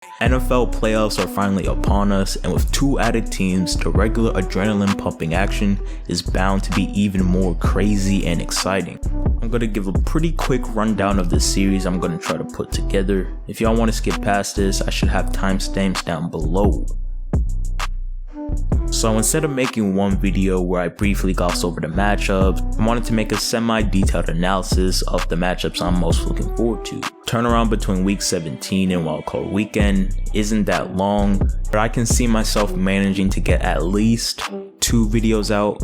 NFL playoffs are finally upon us, and with 2 added teams, the regular adrenaline pumping action is bound to be even more crazy and exciting. I'm going to give a pretty quick rundown of the series I'm going to try to put together. If y'all want to skip past this, I should have timestamps down below. So instead of making one video where I briefly gloss over the matchups, I wanted to make a semi-detailed analysis of the matchups I'm most looking forward to. Turnaround between week 17 and Wildcard Weekend isn't that long, but I can see myself managing to get at least 2 videos out.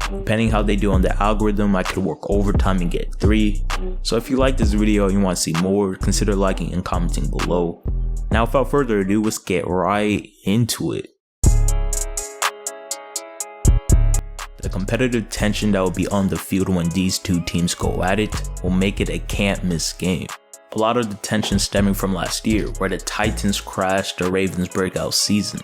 Depending how they do on the algorithm, I could work overtime and get 3. So if you like this video and you want to see more, consider liking and commenting below. Now without further ado, let's get right into it. The competitive tension that will be on the field when these 2 teams go at it will make it a can't miss game. A lot of the tension stemming from last year, where the Titans crashed the Ravens' breakout season.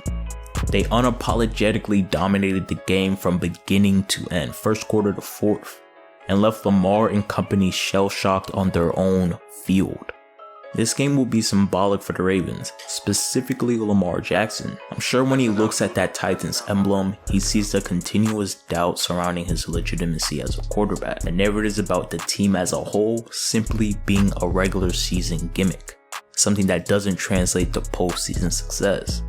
They unapologetically dominated the game from beginning to end, first quarter to fourth, and left Lamar and company shell-shocked on their own field. This game will be symbolic for the Ravens, specifically Lamar Jackson. I'm sure when he looks at that Titans emblem, he sees the continuous doubt surrounding his legitimacy as a quarterback. The narrative is about the team as a whole simply being a regular season gimmick, something that doesn't translate to postseason success.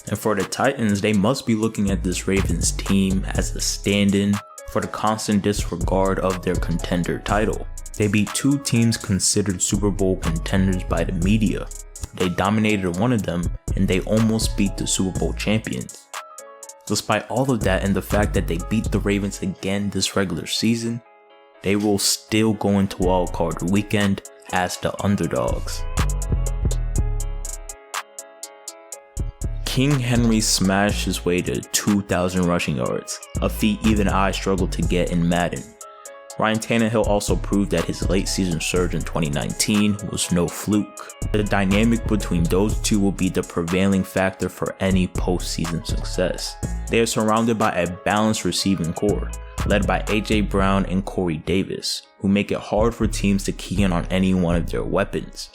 And for the Titans, they must be looking at this Ravens team as a stand-in for the constant disregard of their contender title. They beat 2 teams considered Super Bowl contenders by the media. They dominated one of them, and they almost beat the Super Bowl champions. Despite all of that and the fact that they beat the Ravens again this regular season, they will still go into Wildcard Weekend as the underdogs. King Henry smashed his way to 2,000 rushing yards, a feat even I struggled to get in Madden. Ryan Tannehill also proved that his late season surge in 2019 was no fluke. The dynamic between those 2 will be the prevailing factor for any postseason success. They are surrounded by a balanced receiving core, led by AJ Brown and Corey Davis, who make it hard for teams to key in on any one of their weapons.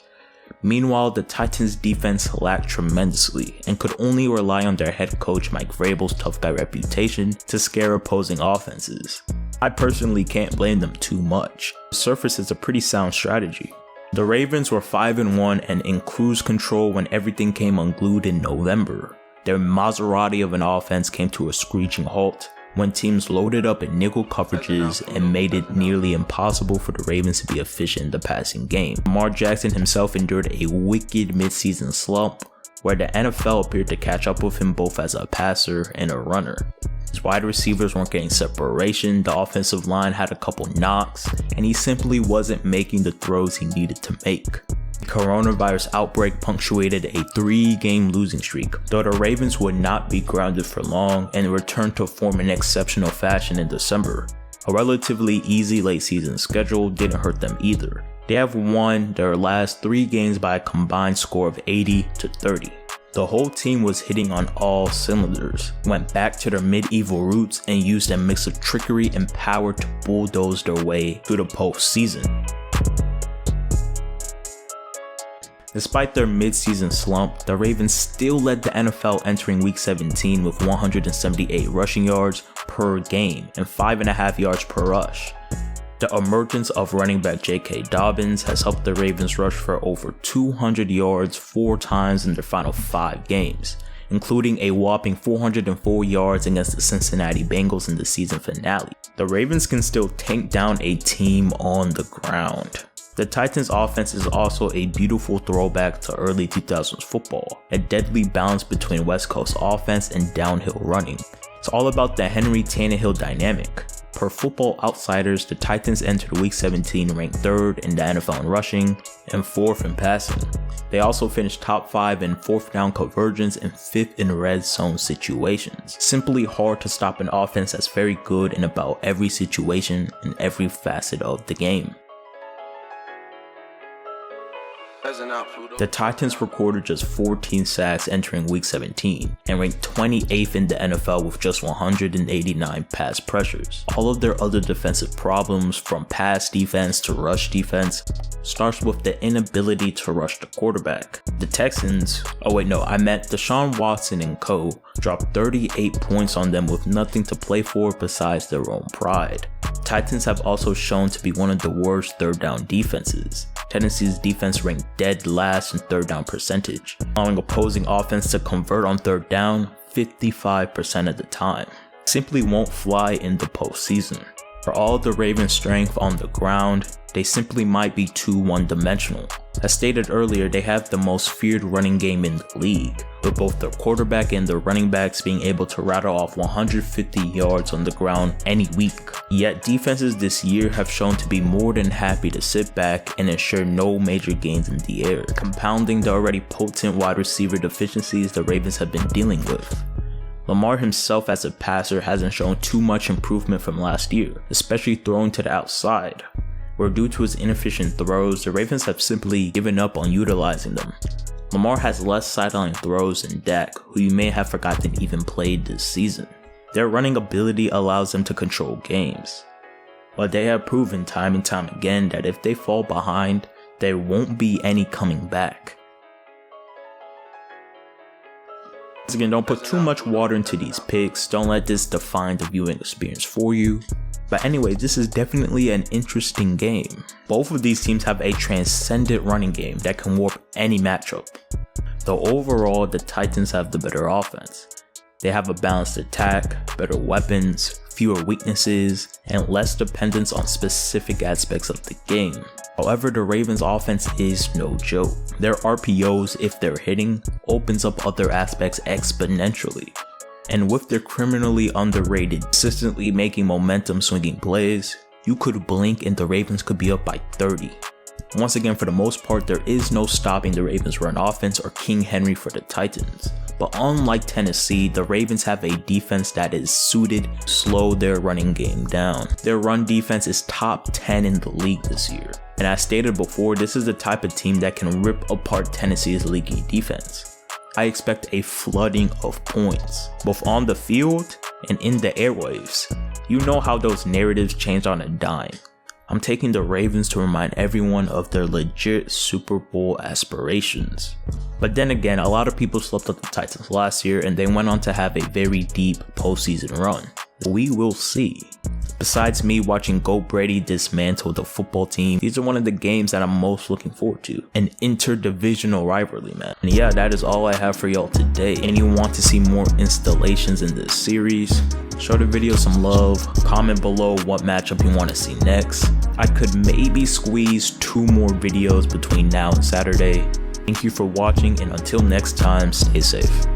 Meanwhile, the Titans defense lacked tremendously and could only rely on their head coach Mike Vrabel's tough guy reputation to scare opposing offenses. I personally can't blame them too much. The surface is a pretty sound strategy. The Ravens were 5-1 and in cruise control when everything came unglued in November. Their Maserati of an offense came to a screeching halt when teams loaded up in nickel coverages and made it nearly impossible for the Ravens to be efficient in the passing game. Lamar Jackson himself endured a wicked midseason slump where the NFL appeared to catch up with him both as a passer and a runner. His wide receivers weren't getting separation, the offensive line had a couple knocks, and he simply wasn't making the throws he needed to make. The coronavirus outbreak punctuated a 3-game losing streak, though the Ravens would not be grounded for long and returned to form in exceptional fashion in December. A relatively easy late season schedule didn't hurt them either. They have won their last 3 games by a combined score of 80-30. The whole team was hitting on all cylinders, went back to their medieval roots and used a mix of trickery and power to bulldoze their way through the postseason. Despite their mid-season slump, the Ravens still led the NFL entering week 17 with 178 rushing yards per game and 5.5 yards per rush. The emergence of running back J.K. Dobbins has helped the Ravens rush for over 200 yards 4 times in their final 5 games, including a whopping 404 yards against the Cincinnati Bengals in the season finale. The Ravens can still tank down a team on the ground. The Titans offense is also a beautiful throwback to early 2000s football, a deadly balance between West Coast offense and downhill running. It's all about the Henry-Tannehill dynamic. Per Football Outsiders, the Titans entered week 17 ranked 3rd in the NFL in rushing and 4th in passing. They also finished top 5 in 4th down conversions and 5th in red zone situations. Simply hard to stop an offense that's very good in about every situation and every facet of the game. The Titans recorded just 14 sacks entering week 17 and ranked 28th in the NFL with just 189 pass pressures. All of their other defensive problems, from pass defense to rush defense, starts with the inability to rush the quarterback. The Texans, Deshaun Watson and co. dropped 38 points on them with nothing to play for besides their own pride. Titans have also shown to be one of the worst third down defenses. Tennessee's defense ranked dead last in third down percentage, allowing opposing offense to convert on third down 55% of the time. Simply won't fly in the postseason. For all the Ravens' strength on the ground, they simply might be too one-dimensional. As stated earlier, they have the most feared running game in the league, with both their quarterback and their running backs being able to rattle off 150 yards on the ground any week. Yet defenses this year have shown to be more than happy to sit back and ensure no major gains in the air, compounding the already potent wide receiver deficiencies the Ravens have been dealing with. Lamar himself as a passer hasn't shown too much improvement from last year, especially throwing to the outside, where due to his inefficient throws, the Ravens have simply given up on utilizing them. Lamar has less sideline throws than Dak, who you may have forgotten even played this season. Their running ability allows them to control games, but they have proven time and time again that if they fall behind, there won't be any coming back. Once again, don't put too much water into these picks, don't let this define the viewing experience for you. But anyway, this is definitely an interesting game. Both of these teams have a transcendent running game that can warp any matchup. Though overall, the Titans have the better offense. They have a balanced attack, better weapons, fewer weaknesses, and less dependence on specific aspects of the game. However, the Ravens' offense is no joke. Their RPOs, if they're hitting, opens up other aspects exponentially. And with their criminally underrated, consistently making momentum swinging plays, you could blink and the Ravens could be up by 30. Once again, for the most part, there is no stopping the Ravens' run offense or King Henry for the Titans. But unlike Tennessee, the Ravens have a defense that is suited to slow their running game down. Their run defense is top 10 in the league this year. And as stated before, this is the type of team that can rip apart Tennessee's leaky defense. I expect a flooding of points, both on the field and in the airwaves. You know how those narratives change on a dime. I'm taking the Ravens to remind everyone of their legit Super Bowl aspirations. But then again, a lot of people slept on the Titans last year and they went on to have a very deep postseason run. We will see. Besides me watching Go Brady dismantle the football team, these are one of the games that I'm most looking forward to. An interdivisional rivalry, man. And yeah, that is all I have for y'all today. And you want to see more installations in this series, show the video some love, comment below what matchup you want to see next. I could maybe squeeze 2 more videos between now and Saturday. Thank you for watching, and until next time, stay safe.